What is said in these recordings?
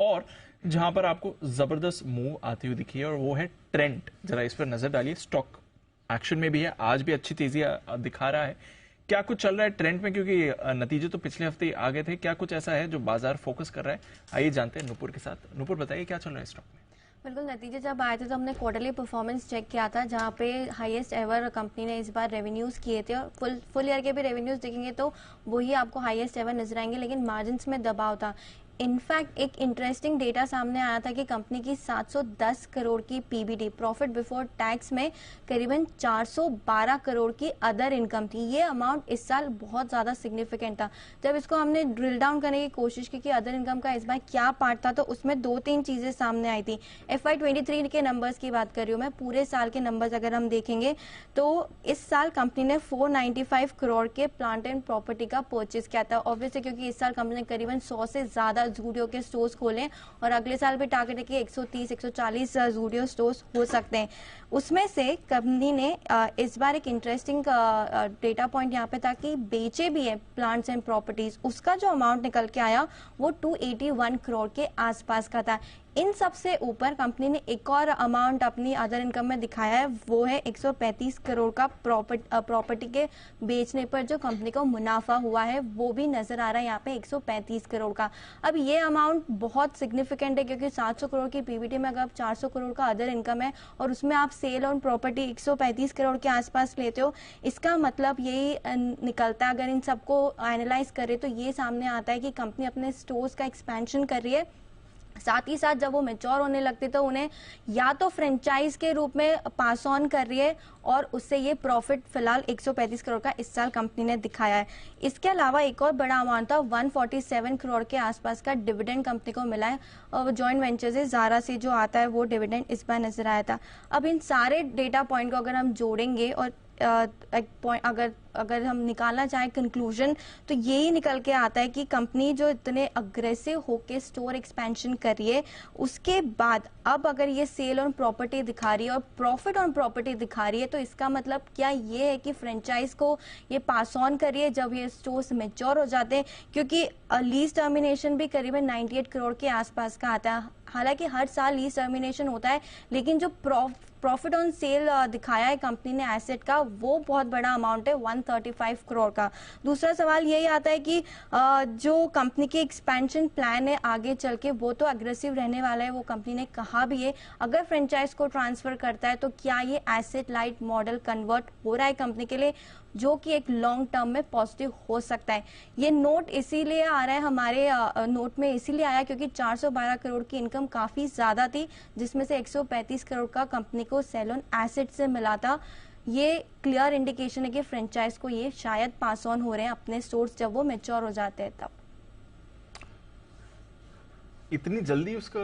और जहां पर आपको जबरदस्त मूव आती हुई दिखी है और वो है ट्रेंड। जरा इस पर नजर डालिए, स्टॉक एक्शन में भी है, आज भी अच्छी तेजी दिखा रहा है। क्या कुछ चल रहा है ट्रेंड में, क्योंकि नतीजे तो पिछले हफ्ते आ गए थे, क्या कुछ ऐसा है जो बाजार फोकस कर रहा है? आइए जानते हैं नुपुर के साथ। नुपुर बताइए क्या चल रहा है स्टॉक में। बिल्कुल, नतीजे जब आए थे तो हमने क्वार्टरली परफॉर्मेंस चेक किया था, जहाँ पे हाईएस्ट एवर कंपनी ने इस बार रेवेन्यूज किए थे, और फुल ईयर के भी रेवेन्यूज देखेंगे तो वही आपको हाईएस्ट एवर नजर आएंगे, लेकिन मार्जिन्स में दबाव था। इनफैक्ट एक इंटरेस्टिंग डेटा सामने आया था कि कंपनी की 710 करोड़ की पीबीटी, प्रॉफिट बिफोर टैक्स, में करीबन 412 करोड़ की अदर इनकम थी। ये अमाउंट इस साल बहुत ज्यादा सिग्निफिकेंट था। जब इसको हमने ड्रिल डाउन करने की कोशिश की कि अदर इनकम का इस बार क्या पार्ट था, तो उसमें 2-3 चीजें सामने आई थी। FY23 के नंबर्स की बात कर रही हूँ मैं, पूरे साल के नंबर्स अगर हम देखेंगे तो इस साल कंपनी ने 495 करोड़ के प्लांट एंड प्रॉपर्टी का परचेज किया था। ऑब्वियसली क्योंकि इस साल कंपनी ने करीबन 100 से ज्यादा जूडियो के स्टोर्स खोले, और अगले साल भी टारगेट है कि 130-140 जूडियो स्टोर्स हो सकते हैं। उसमें से कंपनी ने इस बार एक इंटरेस्टिंग डेटा पॉइंट यहाँ पे था कि बेचे भी है प्लांट्स एंड प्रॉपर्टीज, उसका जो अमाउंट निकल के आया वो 281 करोड़ के आसपास का था। इन सबसे ऊपर कंपनी ने एक और अमाउंट अपनी अदर इनकम में दिखाया है, वो है 135 करोड़ का प्रॉपर्टी के बेचने पर जो कंपनी को मुनाफा हुआ है, वो भी नजर आ रहा है यहाँ पे 135 करोड़ का। अब ये अमाउंट बहुत सिग्निफिकेंट है, क्योंकि 700 करोड़ की पीबीटी में अगर 400 करोड़ का अदर इनकम है और उसमें आप सेल ऑन प्रॉपर्टी 135 करोड़ के आसपास लेते हो, इसका मतलब यही निकलता है, अगर इन सबको एनालाइज करें तो ये सामने आता है कि कंपनी अपने स्टोर्स का एक्सपेंशन कर रही है। साथ ही साथ जब वो मैच्योर होने लगते तो उन्हें या तो फ्रेंचाइज के रूप में पास ऑन कर रही है, और उससे ये प्रॉफिट फिलहाल 135 करोड़ का इस साल कंपनी ने दिखाया है। इसके अलावा एक और बड़ा अमाउंट था, 147 करोड़ के आसपास का डिविडेंड कंपनी को मिला है, और जॉइंट वेंचर से जारा से जो आता है वो डिविडेंड इस बार नजर आया था। अब इन सारे डेटा पॉइंट को अगर हम जोड़ेंगे और एक पॉइंट अगर हम निकालना चाहें कंक्लूजन, तो यही निकल के आता है कि कंपनी जो इतने अग्रेसिव होके स्टोर एक्सपेंशन कर रही है, उसके बाद अब अगर ये सेल ऑन प्रॉपर्टी दिखा रही है और प्रॉफिट ऑन प्रॉपर्टी दिखा रही है, तो इसका मतलब क्या ये है कि फ्रेंचाइज को ये पास ऑन कर रही है जब ये स्टोर्स मैच्योर हो जाते हैं, क्योंकि लीज टर्मिनेशन भी करीबन 98 करोड़ के आसपास का आता है। हालांकि हर साल लीज टर्मिनेशन होता है, लेकिन जो प्रॉफिट ऑन सेल दिखाया है कंपनी ने एसेट का, वो बहुत बड़ा अमाउंट है, 135 करोड़ का। दूसरा सवाल यही आता है कि जो कंपनी के एक्सपेंशन प्लान है आगे चल के, वो तो अग्रेसिव रहने वाला है, वो कंपनी ने कहा भी है। अगर फ्रेंचाइज को ट्रांसफर करता है तो क्या ये एसेट लाइट मॉडल कन्वर्ट हो रहा है कंपनी के लिए, जो कि एक लॉन्ग टर्म में पॉजिटिव हो सकता है। ये नोट इसीलिए आ रहा है हमारे नोट में, इसीलिए आया क्योंकि 412 करोड़ की इनकम काफी ज्यादा थी, जिसमें से 135 करोड़ का कंपनी को सेल ऑन एसेट से मिला था। ये क्लियर इंडिकेशन है कि फ्रेंचाइज को ये शायद पास ऑन हो रहे हैं अपने स्टोर्स जब वो मैच्योर हो जाते हैं तब। इतनी जल्दी उसका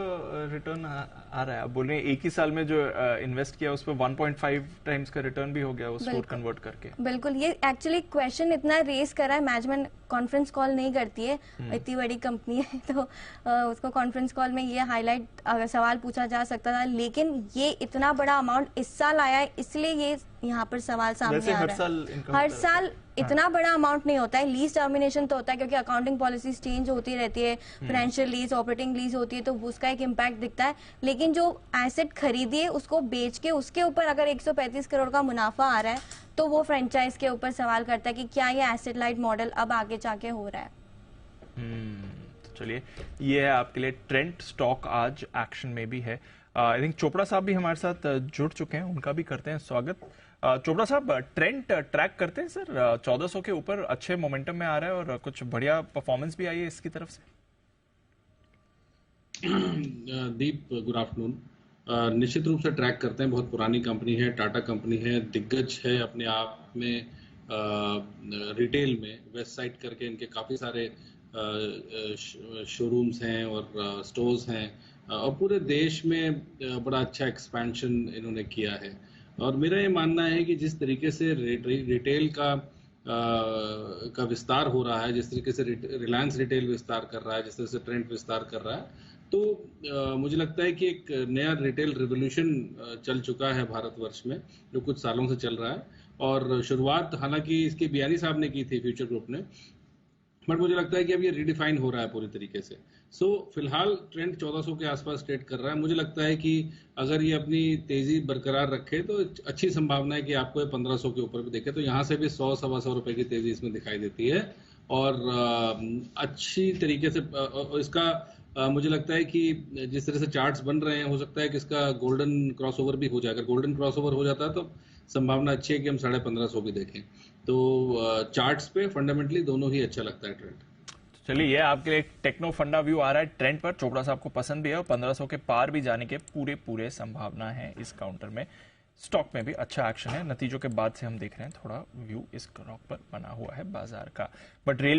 रिटर्न आ रहा है? आप बोल रहे हैं एक ही साल में जो इन्वेस्ट किया उस पर 1.5 टाइम्स का रिटर्न भी हो गया वो स्टोर कन्वर्ट करके। बिल्कुल, ये एक्चुअली क्वेश्चन इतना रेस कर रहा है, मैनेजमेंट कॉन्फ्रेंस कॉल नहीं करती है, इतनी बड़ी कंपनी है तो उसको कॉन्फ्रेंस कॉल में ये हाईलाइट सवाल पूछा जा सकता था, लेकिन ये इतना बड़ा अमाउंट इस साल आया है, इसलिए ये यहाँ पर सवाल सामने आ रहा है। हर साल इतना बड़ा अमाउंट नहीं होता है, लीज टर्मिनेशन तो होता है क्योंकि अकाउंटिंग पॉलिसीज चेंज होती रहती है, फाइनेंशियल लीज, ऑपरेटिंग लीज होती है, तो उसका एक इम्पैक्ट दिखता है। लेकिन जो एसेट खरीदी है उसको बेच के उसके ऊपर अगर 135 करोड़ का मुनाफा आ रहा है, तो वो फ्रेंचाइज के ऊपर सवाल करता है कि क्या ये एसेट लाइट मॉडल अब आगे जाके हो रहा है। तो चलिए, ये है आपके लिए ट्रेंड। स्टॉक आज एक्शन में भी है। आई थिंक चोपड़ा साहब भी हमारे साथ जुड़ चुके हैं, उनका भी करते हैं स्वागत। चोपड़ा साहब, ट्रेंड ट्रैक करते हैं सर? 1400 के ऊपर अच्छे मोमेंटम में आ रहा है और कुछ बढ़िया परफॉर्मेंस भी आई है इसकी तरफ से। दीप, गुड आफ्टरनून। निश्चित रूप से ट्रैक करते हैं, बहुत पुरानी कंपनी है, टाटा कंपनी है, दिग्गज है अपने आप में। रिटेल में वेस्ट साइड करके इनके काफ़ी सारे शोरूम्स हैं और स्टोर्स हैं, और पूरे देश में बड़ा अच्छा एक्सपेंशन इन्होंने किया है। और मेरा ये मानना है कि जिस तरीके से रिटेल का विस्तार हो रहा है, जिस तरीके से रिलायंस रिटेल विस्तार कर रहा है, जिस तरह से ट्रेंड विस्तार कर रहा है, तो मुझे लगता है कि एक नया रिटेल रिवोल्यूशन चल चुका है भारतवर्ष में, जो कुछ सालों से चल रहा है। और शुरुआत हालांकि इसके बियानी साहब ने की थी, फ्यूचर ग्रुप ने, बट मुझे लगता है कि अब ये रीडिफाइन हो रहा है पूरी तरीके से। फिलहाल ट्रेंड 1400 के आसपास ट्रेड कर रहा है। मुझे लगता है कि अगर ये अपनी तेजी बरकरार रखे तो अच्छी संभावना है कि आपको 1500 के ऊपर भी देखे, तो यहाँ से भी 100-125 रुपए की तेजी इसमें दिखाई देती है। और अच्छी तरीके से इसका मुझे लगता है कि जिस तरह से चार्ट्स बन रहे हैं, हो सकता है कि इसका गोल्डन क्रॉसओवर भी हो जाए। अगर गोल्डन क्रॉसओवर हो जाता है तो संभावना अच्छी है कि हम 1550 भी देखें। तो चार्ट्स पे फंडामेंटली दोनों ही अच्छा लगता है ट्रेंड। चलिए, ये आपके लिए टेक्नो फंडा व्यू आ रहा है ट्रेंड पर। चोपड़ा साहब को पसंद भी है और 1500 के पार भी जाने के पूरे संभावना है इस काउंटर में। स्टॉक में भी अच्छा एक्शन है। नतीजों के बाद से हम देख रहे हैं थोड़ा व्यू इस स्टॉक पर बना हुआ है बाजार का। But railway